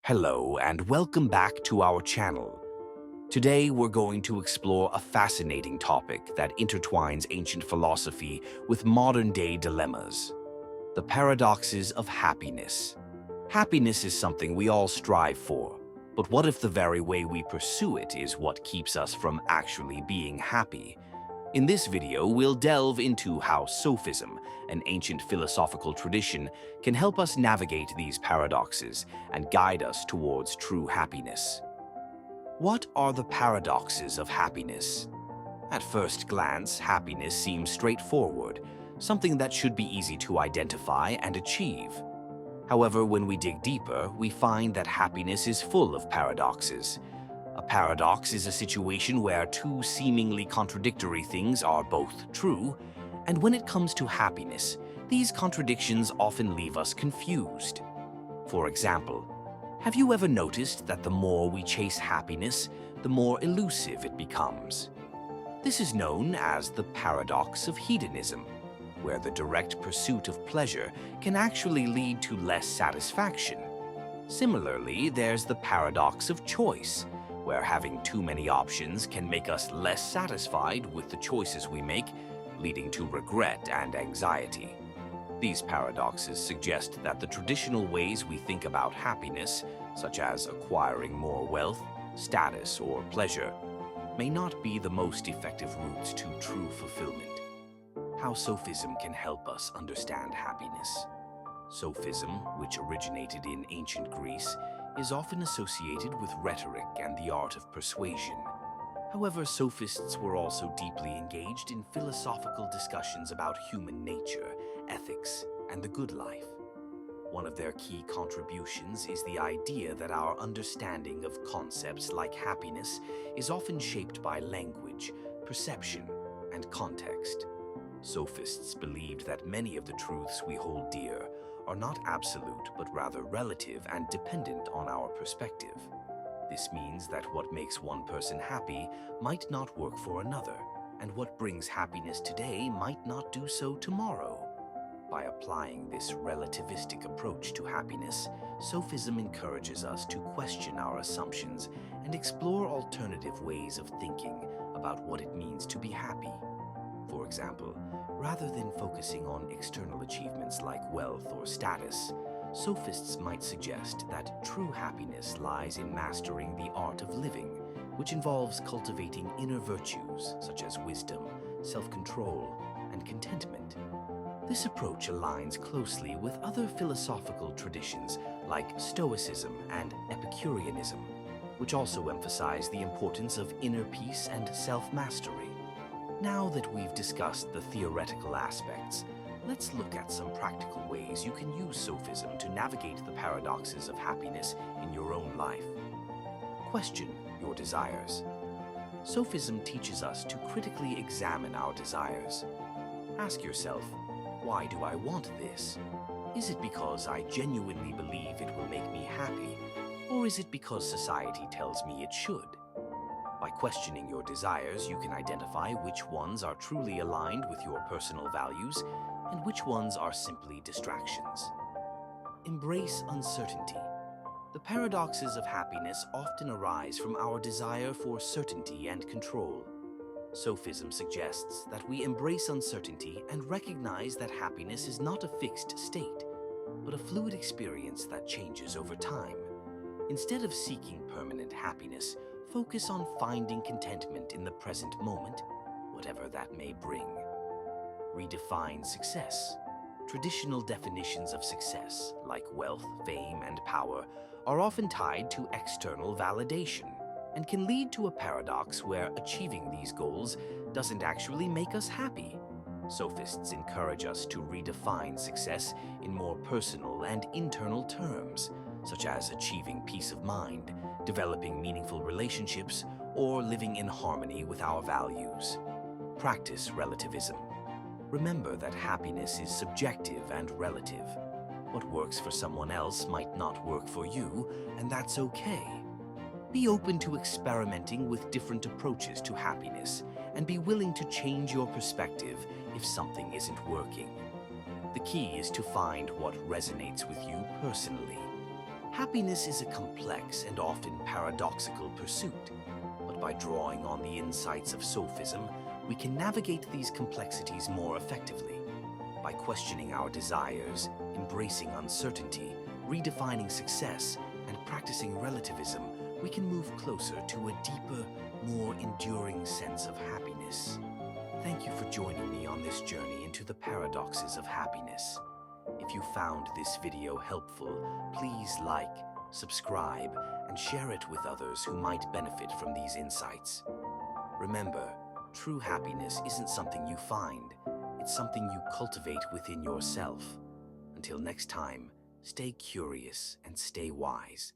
Hello and welcome back to our channel. Today we're going to explore a fascinating topic that intertwines ancient philosophy with modern-day dilemmas: the paradoxes of happiness. Happiness is something we all strive for, but what if the very way we pursue it is what keeps us from actually being happy? In this video, we'll delve into how Sophism, an ancient philosophical tradition, can help us navigate these paradoxes and guide us towards true happiness. What are the paradoxes of happiness? At first glance, happiness seems straightforward, something that should be easy to identify and achieve. However, when we dig deeper, we find that happiness is full of paradoxes. A paradox is a situation where two seemingly contradictory things are both true, and when it comes to happiness, these contradictions often leave us confused. For example, have you ever noticed that the more we chase happiness, the more elusive it becomes? This is known as the paradox of hedonism, where the direct pursuit of pleasure can actually lead to less satisfaction. Similarly, there's the paradox of choice, where having too many options can make us less satisfied with the choices we make, leading to regret and anxiety. These paradoxes suggest that the traditional ways we think about happiness, such as acquiring more wealth, status, or pleasure, may not be the most effective routes to true fulfillment. How Sophism can help us understand happiness. Sophism, which originated in ancient Greece, is often associated with rhetoric and the art of persuasion. However, sophists were also deeply engaged in philosophical discussions about human nature, ethics, and the good life. One of their key contributions is the idea that our understanding of concepts like happiness is often shaped by language, perception, and context. Sophists believed that many of the truths we hold dear are not absolute but rather relative and dependent on our perspective. This means that what makes one person happy might not work for another, and what brings happiness today might not do so tomorrow. By applying this relativistic approach to happiness, Sophism encourages us to question our assumptions and explore alternative ways of thinking about what it means to be happy. For example, rather than focusing on external achievements like wealth or status, sophists might suggest that true happiness lies in mastering the art of living, which involves cultivating inner virtues such as wisdom, self-control, and contentment. This approach aligns closely with other philosophical traditions like Stoicism and Epicureanism, which also emphasize the importance of inner peace and self-mastery. Now that we've discussed the theoretical aspects, let's look at some practical ways you can use Sophism to navigate the paradoxes of happiness in your own life. Question your desires. Sophism teaches us to critically examine our desires. Ask yourself, why do I want this? Is it because I genuinely believe it will make me happy, or is it because society tells me it should? By questioning your desires, you can identify which ones are truly aligned with your personal values and which ones are simply distractions. Embrace uncertainty. The paradoxes of happiness often arise from our desire for certainty and control. Sophism suggests that we embrace uncertainty and recognize that happiness is not a fixed state, but a fluid experience that changes over time. Instead of seeking permanent happiness, focus on finding contentment in the present moment, whatever that may bring. Redefine success. Traditional definitions of success, like wealth, fame, and power, are often tied to external validation and can lead to a paradox where achieving these goals doesn't actually make us happy. Sophists encourage us to redefine success in more personal and internal terms, such as achieving peace of mind, developing meaningful relationships, or living in harmony with our values. Practice relativism. Remember that happiness is subjective and relative. What works for someone else might not work for you, and that's okay. Be open to experimenting with different approaches to happiness, and be willing to change your perspective if something isn't working. The key is to find what resonates with you personally. Happiness is a complex and often paradoxical pursuit, but by drawing on the insights of Sophism, we can navigate these complexities more effectively. By questioning our desires, embracing uncertainty, redefining success, and practicing relativism, we can move closer to a deeper, more enduring sense of happiness. Thank you for joining me on this journey into the paradoxes of happiness. If you found this video helpful, please like, subscribe, and share it with others who might benefit from these insights. Remember, true happiness isn't something you find, it's something you cultivate within yourself. Until next time, stay curious and stay wise.